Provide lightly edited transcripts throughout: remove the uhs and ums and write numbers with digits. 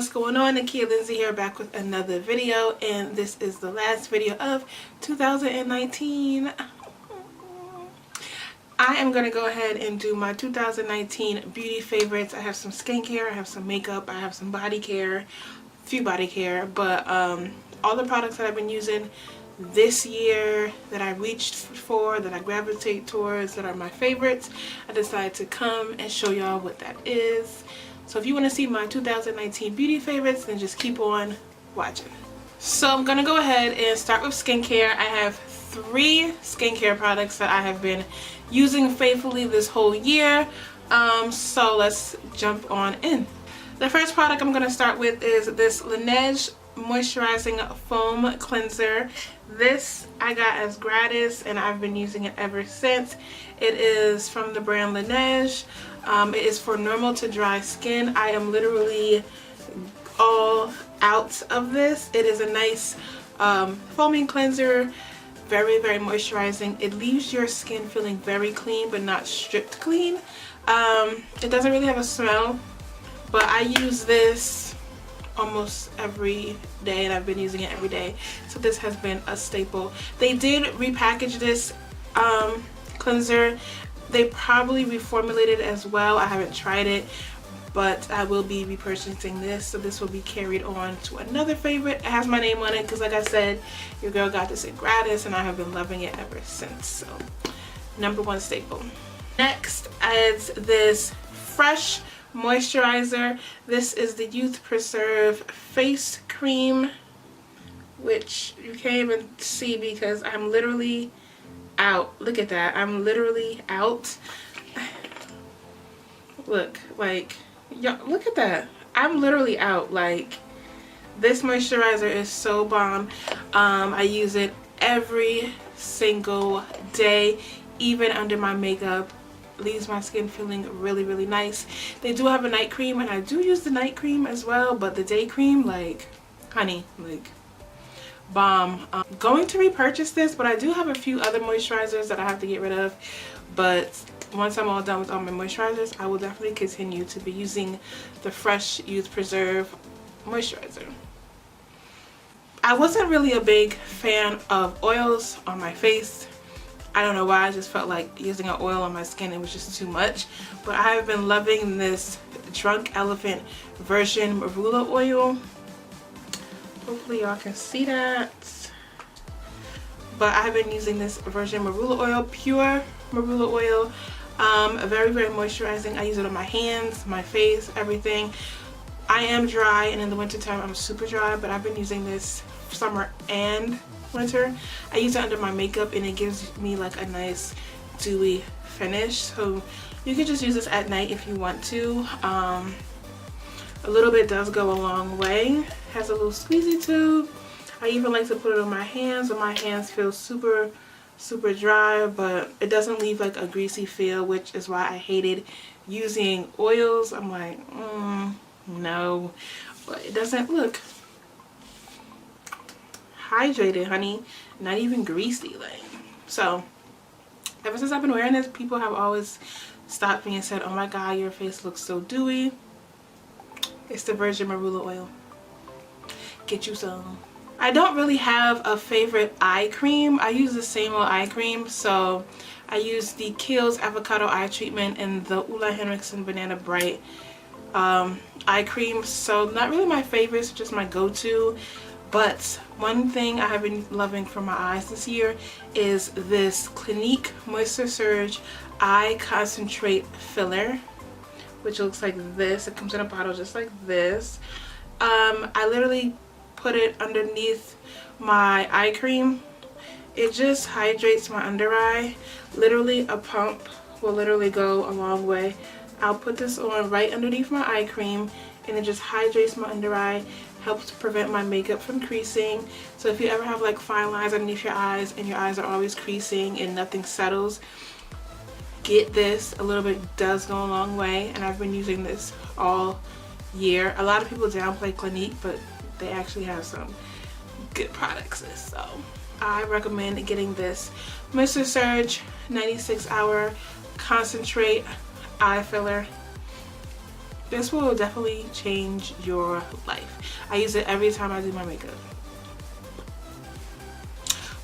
What's going on? Nakia Lindsay here, back with another video, and this is the last video of 2019. I am going to go ahead and do my 2019 beauty favorites. I have some skincare, I have some makeup, I have some body care, a few body care, but all the products that I've been using this year that I reached for, that I gravitate towards, that are my favorites, I decided to come and show y'all what that is. So if you want to see my 2019 beauty favorites, then just keep on watching. So I'm going to go ahead and start with skincare. I have 3 skincare products that I have been using faithfully this whole year. So let's jump on in. The first product I'm going to start with is this Laneige Moisturizing Foam Cleanser. This I got as gratis and I've been using it ever since. It is from the brand Laneige. It is for normal to dry skin. I am literally all out of this. It is a nice foaming cleanser, very moisturizing. It leaves your skin feeling very clean but not stripped clean. It doesn't really have a smell, but I use this almost every day and I've been using it every day, so this has been a staple. They did repackage this cleanser. They probably reformulated as well. I haven't tried it, but I will be repurchasing this, so this will be carried on to another favorite. It has my name on it because, like I said, your girl got this in gratis and I have been loving it ever since. So #1 staple. Next is this Fresh moisturizer. This is the Youth Preserve face cream, which you can't even see because I'm literally out. Look at that. I'm literally out. Look, like, y'all, look at that. I'm literally out. Like, this moisturizer is so bomb. I use it every single day, even under my makeup. Leaves my skin feeling really nice. They do have a night cream and I do use the night cream as well, but the day cream, like, honey, like, bomb. Going to repurchase this, but I do have a few other moisturizers that I have to get rid of, but once I'm all done with all my moisturizers, I will definitely continue to be using the Fresh Youth Preserve moisturizer. I wasn't really a big fan of oils on my face. I don't know why, I just felt like using an oil on my skin, it was just too much. But I have been loving this Drunk Elephant Virgin Marula oil. Hopefully y'all can see that. But I have been using this Virgin Marula oil, pure Marula oil. Very moisturizing. I use it on my hands, my face, everything. I am dry, and in the wintertime I'm super dry, but I've been using this summer and winter. I use it under my makeup and it gives me like a nice dewy finish, so you can just use this at night if you want to. A little bit does go a long way. Has a little squeezy tube. I even like to put it on my hands when my hands feel super dry, but it doesn't leave like a greasy feel, which is why I hated using oils. I'm like, no, but it doesn't look hydrated, honey, not even greasy. Like, so ever since I've been wearing this, people have always stopped me and said, oh my god, your face looks so dewy. It's the Virgin Marula oil. Get you some. I don't really have a favorite eye cream. I use the same old eye cream, so I use the Kiehl's Avocado Eye Treatment and the Ulla Henriksen Banana Bright eye cream. So not really my favorites, just my go-to. But one thing I have been loving for my eyes this year is this Clinique Moisture Surge Eye Concentrate Filler, which looks like this. It comes in a bottle just like this. I literally put it underneath my eye cream. It just hydrates my under eye. Literally, a pump will literally go a long way. I'll put this on right underneath my eye cream and it just hydrates my under eye. Helps prevent my makeup from creasing. So if you ever have like fine lines underneath your eyes and your eyes are always creasing and nothing settles, get this. A little bit does go a long way, and I've been using this all year. A lot of people downplay Clinique, but they actually have some good products. So I recommend getting this Moisture Surge 96 Hour Concentrate Eye Filler. This will definitely change your life. I use it every time I do my makeup.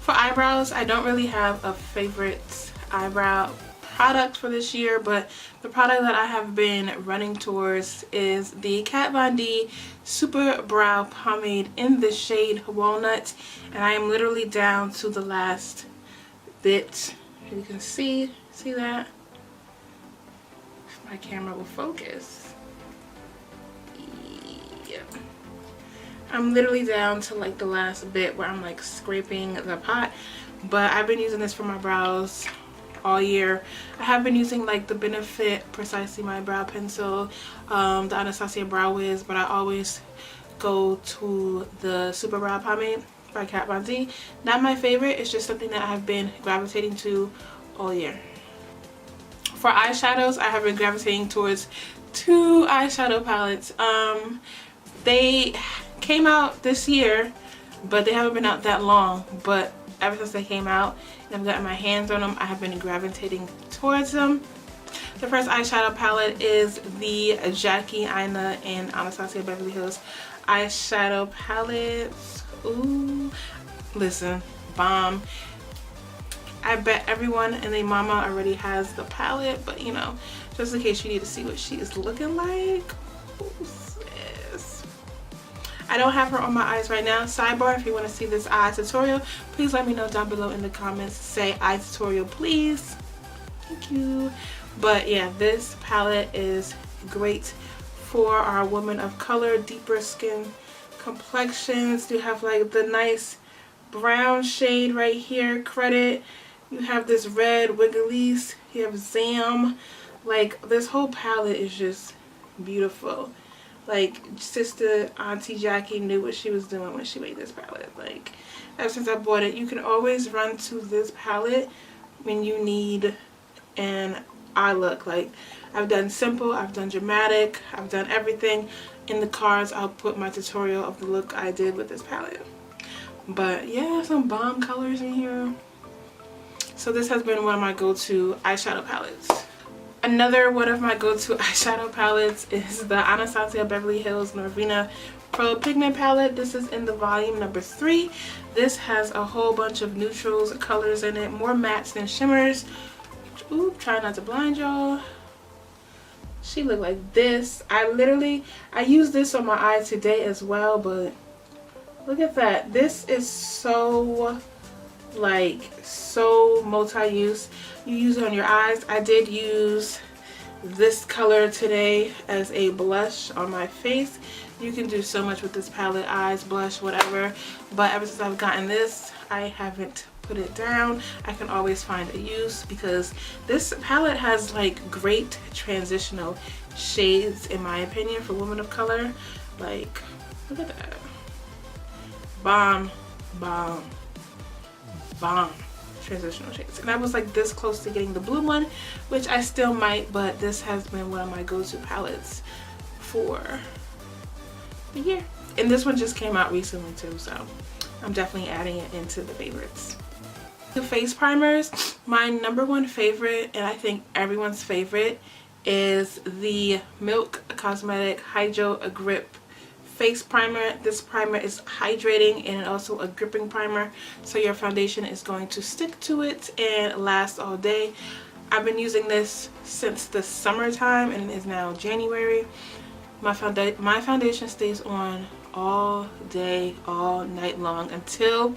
For eyebrows, I don't really have a favorite eyebrow product for this year, but the product that I have been running towards is the Kat Von D Super Brow Pomade in the shade Walnut, and I am literally down to the last bit. You can see that? If my camera will focus. Yeah. I'm literally down to like the last bit where I'm like scraping the pot, but I've been using this for my brows all year. I have been using like the Benefit Precisely My Brow Pencil, the Anastasia Brow Wiz, but I always go to the Super Brow Pomade by Kat Von D. Not my favorite, it's just something that I've been gravitating to all year. For eyeshadows, I have been gravitating towards two eyeshadow palettes. They came out this year, but they haven't been out that long, but ever since they came out and I've gotten my hands on them, I have been gravitating towards them. The first eyeshadow palette is the Jackie Aina and Anastasia Beverly Hills eyeshadow palette. Ooh, listen, bomb. I bet everyone and their mama already has the palette, but you know, just in case you need to see what she is looking like. Ooh, sis. I don't have her on my eyes right now. Sidebar, if you want to see this eye tutorial, please let me know down below in the comments. Say eye tutorial, please. Thank you. But yeah, this palette is great for our women of color, deeper skin complexions. You have like the nice brown shade right here, Credit. You have this red Wigglies. You have Zam. Like, this whole palette is just beautiful. Like, sister Auntie Jackie knew what she was doing when she made this palette. Like, ever since I bought it, you can always run to this palette when you need an eye look. Like, I've done simple, I've done dramatic, I've done everything. In the cards, I'll put my tutorial of the look I did with this palette. But yeah, some bomb colors in here. So this has been one of my go-to eyeshadow palettes. Another one of my go-to eyeshadow palettes is the Anastasia Beverly Hills Norvina Pro Pigment Palette. This is in the volume number 3. This has a whole bunch of neutrals, colors in it, more mattes than shimmers. Ooh, try not to blind y'all. She looked like this. I used this on my eye today as well, but look at that. This is so multi-use. You use it on your eyes. I did use this color today as a blush on my face. You can do so much with this palette, eyes, blush, whatever. But ever since I've gotten this, I haven't put it down. I can always find a use because this palette has like great transitional shades, in my opinion, for women of color. Like, look at that. Bomb, bomb, bomb transitional shades. And I was like this close to getting the blue one, which I still might, but this has been one of my go-to palettes for the year. And this one just came out recently too, so I'm definitely adding it into the favorites. The face primers, my number one favorite, and I think everyone's favorite, is the Milk Cosmetic Hydro Grip face primer. This primer is hydrating and also a gripping primer, so your foundation is going to stick to it and last all day. I've been using this since the summertime and it is now January. My foundation stays on all day, all night long until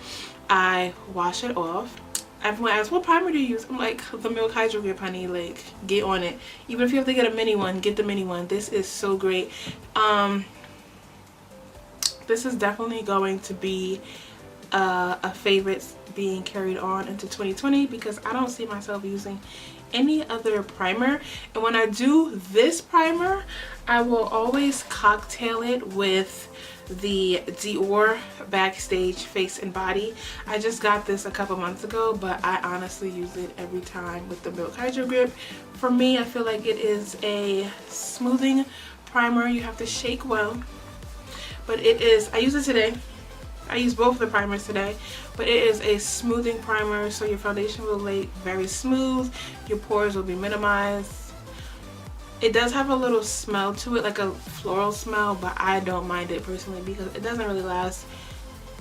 I wash it off. Everyone asks, what primer do you use? I'm like, the Milk Hydro Grip, honey. Like, get on it. Even if you have to get a mini one, get the mini one. This is so great. This is definitely going to be a favorite being carried on into 2020 because I don't see myself using any other primer. And when I do this primer, I will always cocktail it with the Dior Backstage Face and Body. I just got this a couple months ago, but I honestly use it every time with the Milk Hydro Grip. For me, I feel like it is a smoothing primer. You have to shake well. But it is, I use it today. I use both the primers today, but it is a smoothing primer, so your foundation will lay very smooth, your pores will be minimized. It does have a little smell to it, like a floral smell, but I don't mind it personally because it doesn't really last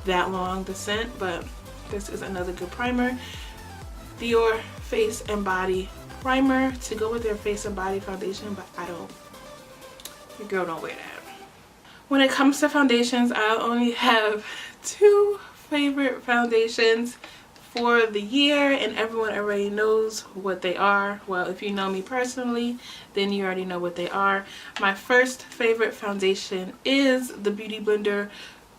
that long, the scent. But this is another good primer. Dior Face and Body Primer to go with their face and body foundation, but your girl don't wear that. When it comes to foundations, I only have 2 favorite foundations for the year, and everyone already knows what they are. Well, if you know me personally, then you already know what they are. My first favorite foundation is the Beauty Blender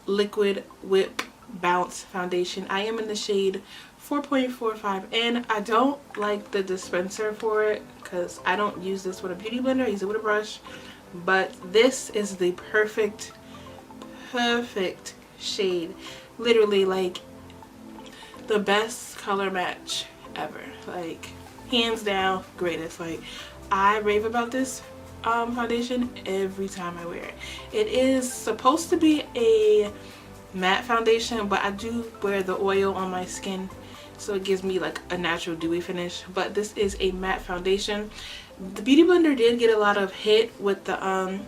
Liquid Whip Bounce Foundation. I am in the shade 4.45, and I don't like the dispenser for it because I don't use this with a beauty blender. I use it with a brush. But this is the perfect shade. Literally, like, the best color match ever. Like, hands down, greatest. Like, I rave about this foundation every time I wear it. It is supposed to be a matte foundation, but I do wear the oil on my skin, so it gives me like a natural dewy finish. But this is a matte foundation. The Beauty Blender did get a lot of hit with the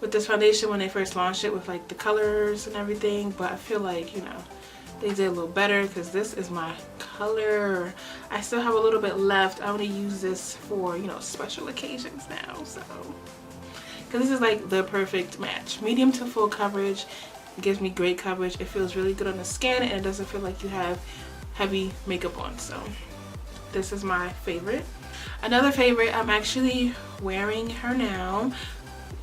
with this foundation when they first launched it, with like the colors and everything, but I feel like, you know, they did a little better because this is my color. I still have a little bit left. I want to use this for, you know, special occasions now, so because this is like the perfect match. Medium to full coverage. It gives me great coverage. It feels really good on the skin, and it doesn't feel like you have heavy makeup on. So this is my favorite. Another favorite, I'm actually wearing her now.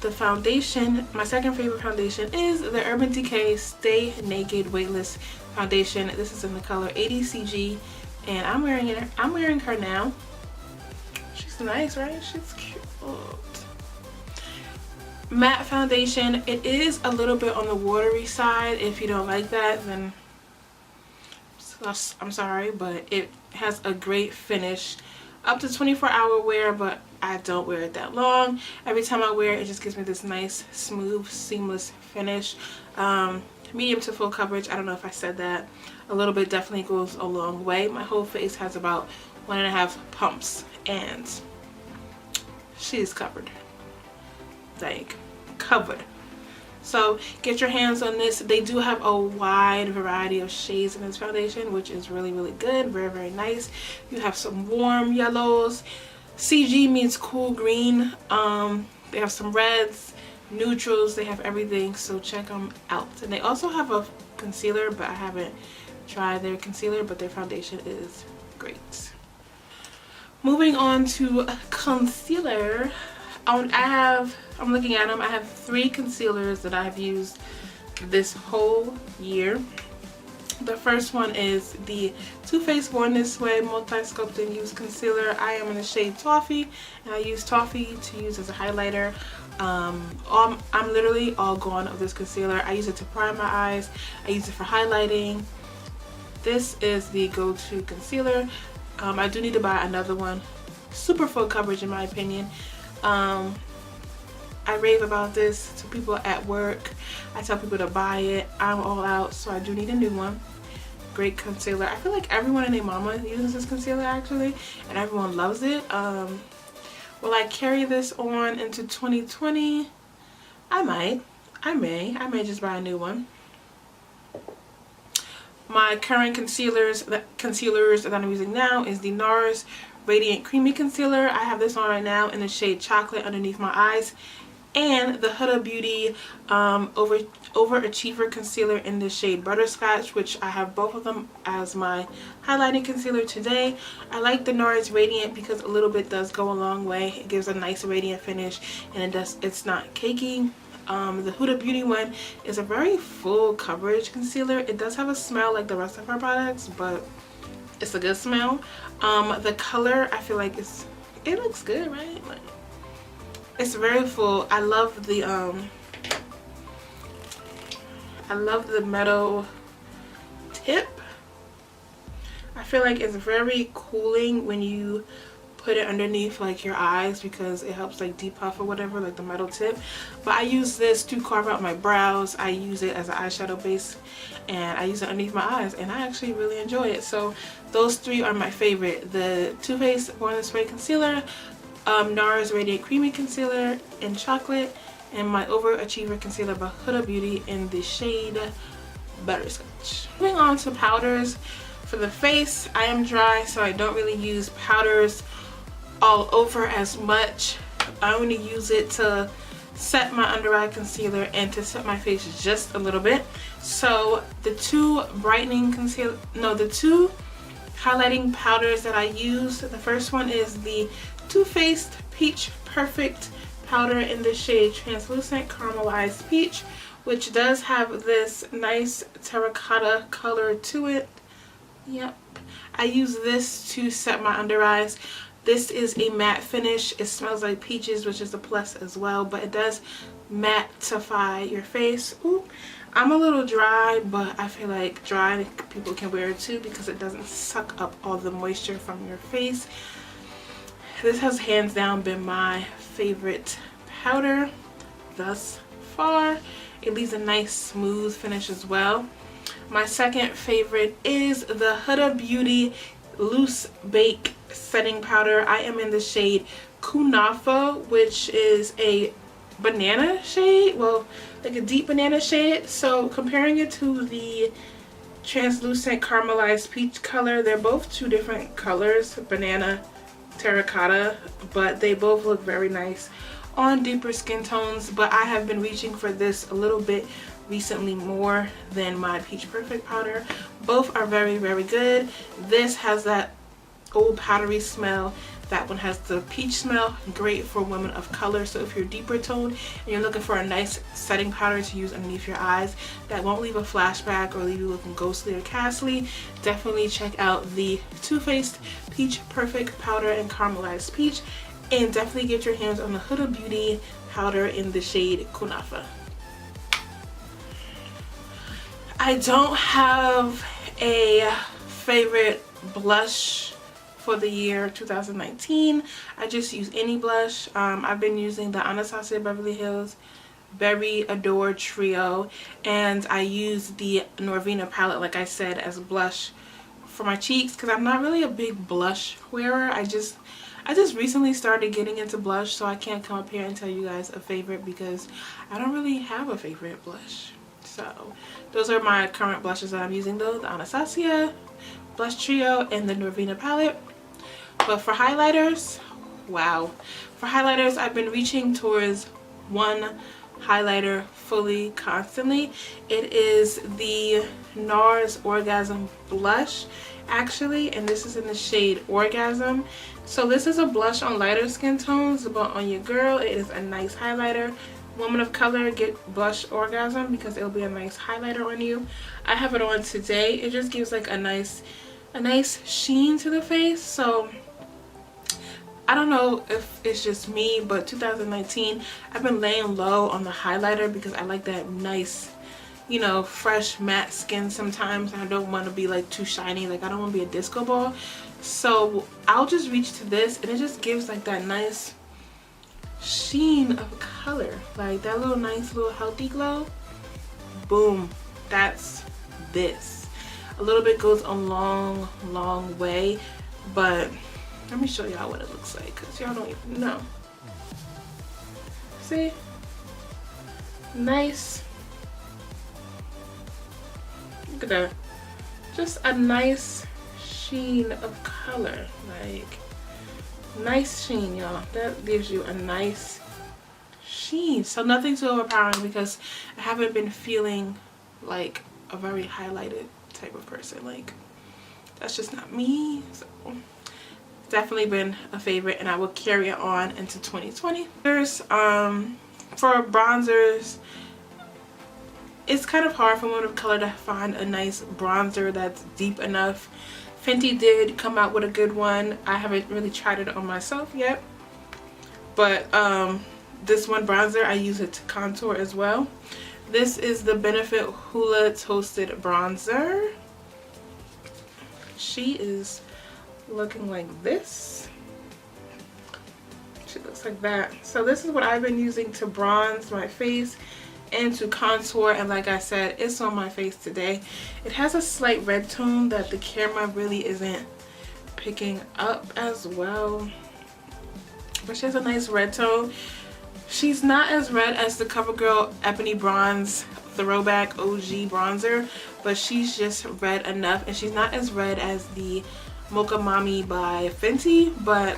The foundation, my second favorite foundation, is the Urban Decay Stay Naked Weightless Foundation. This is in the color 80CG, and I'm wearing her now. She's nice, right? She's cute. Matte foundation. It is a little bit on the watery side. If you don't like that, then I'm sorry, but it has a great finish. Up to 24-hour wear, but I don't wear it that long. Every time I wear it, it just gives me this nice, smooth, seamless finish. Medium to full coverage. I don't know if I said that. A little bit definitely goes a long way. My whole face has about 1.5 pumps, and she's covered. Like, covered. So get your hands on this. They do have a wide variety of shades in this foundation, which is really, really good. Very, very nice. You have some warm yellows. CG means cool green. They have some reds, neutrals. They have everything, so check them out. And they also have a concealer, but I haven't tried their concealer, but their foundation is great. Moving on to concealer. I'm looking at them. I have 3 concealers that I've used this whole year. The first one is the Too Faced Born This Way Multi-Sculpting Use Concealer. I am in the shade Toffee, and I use Toffee to use as a highlighter. I'm literally all gone of this concealer. I use it to prime my eyes. I use it for highlighting. This is the go-to concealer. I do need to buy another one. Super full coverage in my opinion. I rave about this to people at work. I tell people to buy it. I'm all out, so I do need a new one. Great concealer. I feel like everyone and their mama uses this concealer actually, and everyone loves it. Will I carry this on into 2020? I may just buy a new one. My current concealers that I'm using now is the NARS Radiant Creamy Concealer. I have this on right now in the shade Chocolate underneath my eyes, and the Huda Beauty Overachiever Concealer in the shade Butterscotch, which I have both of them as my highlighting concealer today. I like the NARS Radiant because a little bit does go a long way. It gives a nice radiant finish, and it's not cakey. The Huda Beauty one is a very full coverage concealer. It does have a smell like the rest of our products, but it's a good smell. The color, I feel like it looks good, right? Like, it's very full. I love the metal tip. I feel like it's very cooling when you put it underneath like your eyes, because it helps like depuff or whatever, like the metal tip. But I use this to carve out my brows. I use it as an eyeshadow base, and I use it underneath my eyes, and I actually really enjoy it. So those 3 are my favorite: the Too Faced Born This Way Concealer, NARS Radiant Creamy Concealer in Chocolate, and my Overachiever Concealer by Huda Beauty in the shade Butterscotch. Moving on to powders. For the face, I am dry, so I don't really use powders all over as much. I only use it to set my under eye concealer and to set my face just a little bit. So the two highlighting powders that I use, the first one is the Too Faced Peach Perfect powder in the shade Translucent Caramelized Peach, which does have this nice terracotta color to it. Yep, I use this to set my under eyes. This is a matte finish. It smells like peaches, which is a plus as well, but it does mattify your face. Ooh, I'm a little dry, but I feel like dry people can wear it too because it doesn't suck up all the moisture from your face. This has hands down been my favorite powder thus far. It leaves a nice smooth finish as well. My second favorite is the Huda Beauty Loose Bake Setting Powder. I am in the shade Kunafa, which is a banana shade, well, like a deep banana shade. So comparing it to the Translucent Caramelized Peach color, they're both two different colors, banana, terracotta, but they both look very nice on deeper skin tones. But I have been reaching for this a little bit recently more than my Peach Perfect powder. Both are very, very good. This has that old powdery smell. That one has the peach smell. Great for women of color. So if you're deeper toned and you're looking for a nice setting powder to use underneath your eyes that won't leave a flashback or leave you looking ghostly or ghastly, definitely check out the Too Faced Peach Perfect powder in Caramelized Peach, and definitely get your hands on the Huda Beauty powder in the shade Kunafa. I don't have a favorite blush for the year 2019. I just use any blush. I've been using the Anastasia Beverly Hills Berry Adore Trio, and I use the Norvina palette, like I said, as a blush for my cheeks because I'm not really a big blush wearer. I just recently started getting into blush, so I can't come up here and tell you guys a favorite because I don't really have a favorite blush. So those are my current blushes that I'm using though, the Anastasia Blush Trio and the Norvina palette. But for highlighters, wow. For highlighters, I've been reaching towards one highlighter fully constantly. It is the NARS Orgasm Blush actually, and this is in the shade Orgasm. So this is a blush on lighter skin tones, but on your girl it is a nice highlighter. Woman of color, get blush Orgasm because it'll be a nice highlighter on you. I have it on today. It just gives like a nice sheen to the face. So I don't know if it's just me, but 2019 I've been laying low on the highlighter because I like that nice, you know, fresh matte skin sometimes. I don't want to be like too shiny, like I don't want to be a disco ball. So I'll just reach to this and it just gives like that nice sheen of color, like that little nice little healthy glow. Boom, that's this. A little bit goes a long way, but let me show y'all what it looks like because y'all don't even know. See, nice, look at that, just a nice sheen of color, like nice sheen, y'all. That gives you a nice sheen. So nothing too overpowering because I haven't been feeling like a very highlighted type of person. Like that's just not me. So definitely been a favorite, and I will carry it on into 2020. There's for bronzers, it's kind of hard for women of color to find a nice bronzer that's deep enough. Fenty did come out with a good one. I haven't really tried it on myself yet, but this one bronzer, I use it to contour as well. This is the Benefit Hoola Toasted Bronzer. She is looking like this. She looks like that. So this is what I've been using to bronze my face and to contour, and like I said, it's on my face today. It has a slight red tone that the camera really isn't picking up as well. but she has a nice red tone. She's not as red as the CoverGirl Ebony Bronze Throwback OG bronzer, but she's just red enough, and she's not as red as the Mocha Mami by Fenty, but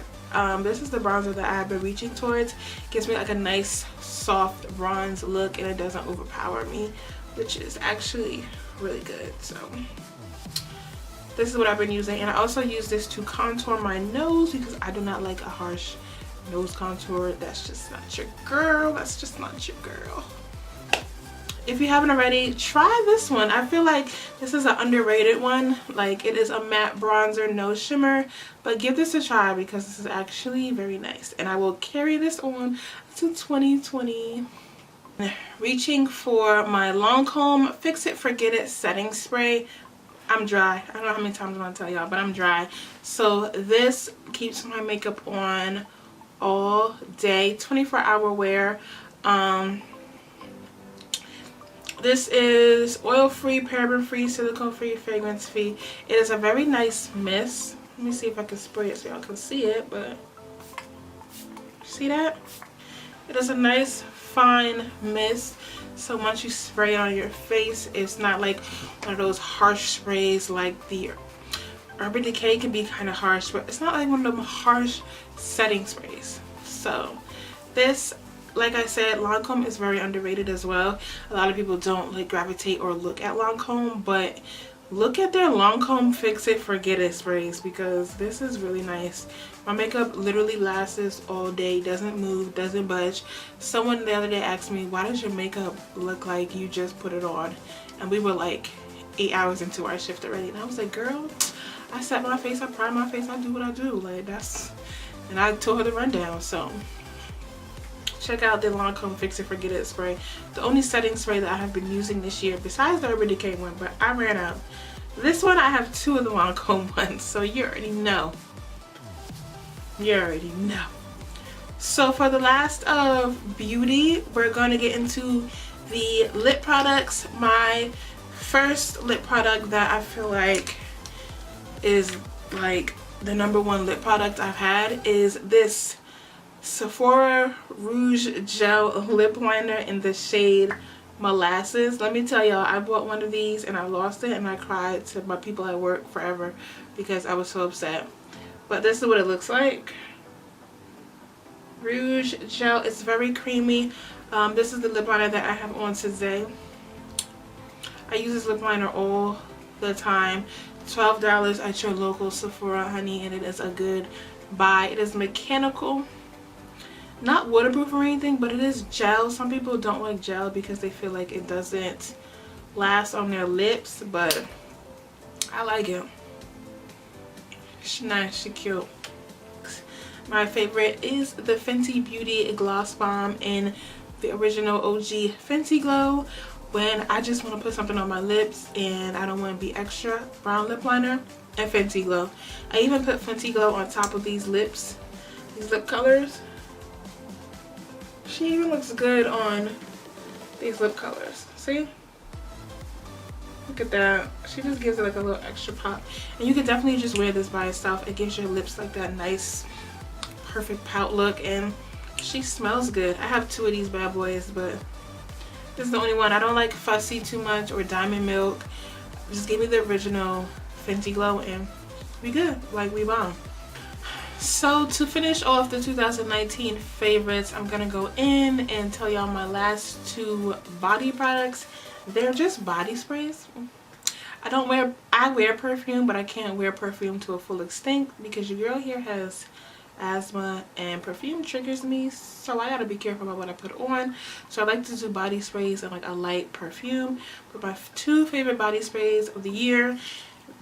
this is the bronzer that I have been reaching towards. Gives me like a nice soft bronze look, and it doesn't overpower me, which is actually really good. So this is what I've been using, and I also use this to contour my nose because I do not like a harsh nose contour. That's just not your girl. That's just not your girl. If you haven't already, try this one. I feel like this is an underrated one. Like, it is a matte bronzer, no shimmer, but give this a try because this is actually very nice, and I will carry this on to 2020. Reaching for my Lancome Fix It Forget It setting spray. I'm dry. I don't know how many times I'm gonna tell y'all, but I'm dry. So this keeps my makeup on all day, 24-hour wear. This is oil-free, paraben-free, silicone-free, fragrance-free. It is a very nice mist. Let me see if I can spray it so y'all can see it, but see that? It is a nice, fine mist. So once you spray it on your face, it's not like one of those harsh sprays like the Urban Decay can be kind of harsh, but it's not like one of them harsh setting sprays. So this, like I said, Lancome is very underrated as well. A lot of people don't like gravitate or look at Lancome, but look at their Lancome Fix It Forget It sprays because this is really nice. My makeup literally lasts all day, doesn't move, doesn't budge. Someone the other day asked me, why does your makeup look like you just put it on? And we were like 8 hours into our shift already, and I was like, girl, I set my face, I prime my face, I do what I do. Like, that's, and I told her the rundown. So check out the Lancome Fix It Forget It spray. The only setting spray that I have been using this year, besides the Urban Decay one, but I ran out. This one, I have 2 of the Lancome ones, so you already know. You already know. So for the last of beauty, we're going to get into the lip products. My first lip product that I feel like is like the #1 lip product I've had is this Sephora Rouge Gel Lip Liner in the shade Molasses. Let me tell y'all, I bought one of these and I lost it, and I cried to my people at work forever because I was so upset. But this is what it looks like. Rouge Gel. It's very creamy. This is the lip liner that I have on today. I use this lip liner all the time. $12 at your local Sephora, honey, and it is a good buy. It is mechanical. Not waterproof or anything, but it is gel. Some people don't like gel because they feel like it doesn't last on their lips, but I like it. She's nice, she's cute. My favorite is the Fenty Beauty Gloss Bomb in the original OG Fenty Glow. When I just want to put something on my lips and I don't want to be extra, brown lip liner and Fenty Glow. I even put Fenty Glow on top of these lips, these lip colors. She even looks good on these lip colors. See? Look at that. She just gives it like a little extra pop. And you can definitely just wear this by itself. It gives your lips like that nice, perfect pout look. And she smells good. I have 2 of these bad boys, but this is the only one. I don't like Fussy too much or Diamond Milk. Just give me the original Fenty Glow and we good. Like, we bomb. So to finish off the 2019 favorites, I'm gonna go in and tell y'all my last 2 body products. They're just body sprays. I wear perfume, but I can't wear perfume to a full extent because your girl here has asthma and perfume triggers me, so I gotta be careful about what I put on. So I like to do body sprays and like a light perfume. But my 2 favorite body sprays of the year,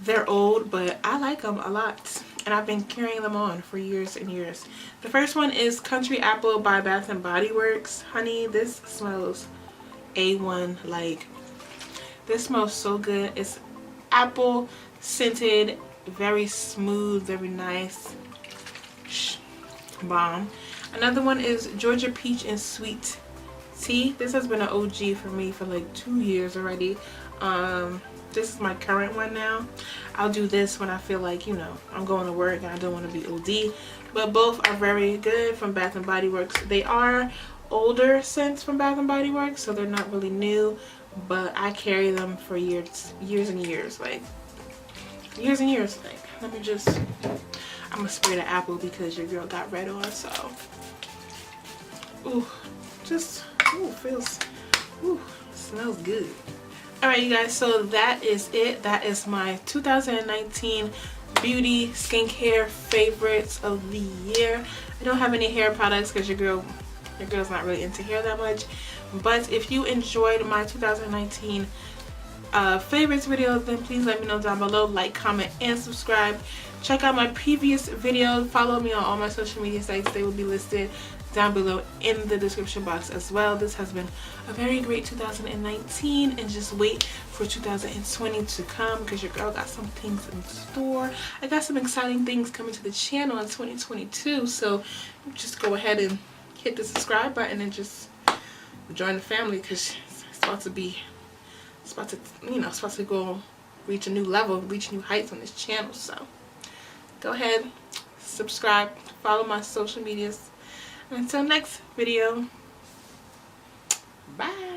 they're old, but I like them a lot. And I've been carrying them on for years and years. The first one is Country Apple by Bath and Body Works. Honey, this smells A1. Like, this smells so good. It's apple scented, very smooth, very nice. Bomb. Another one is Georgia Peach and Sweet Tea. This has been an OG for me for like 2 years already. This is my current one now. I'll do this when I feel like, you know, I'm going to work and I don't want to be OD. But both are very good from Bath and Body Works. They are older scents from Bath and Body Works, so they're not really new, but I carry them for years and years, like years and years. Like, let me just, I'm gonna spray the apple because your girl got red on. So ooh, just feels, smells good. Alright, you guys, so that is it. That is my 2019 beauty skincare favorites of the year. I don't have any hair products because your girl's not really into hair that much. But if you enjoyed my 2019 favorites video, then please let me know down below. Like, comment, and subscribe. Check out my previous videos. Follow me on all my social media sites. They will be listed down below in the description box as well. This has been a very great 2019, and just wait for 2020 to come because your girl got some things in store. I got some exciting things coming to the channel in 2022, so just go ahead and hit the subscribe button and just join the family because it's about to go reach a new level, reach new heights on this channel. So go ahead, subscribe, follow my social medias. Until next video, bye.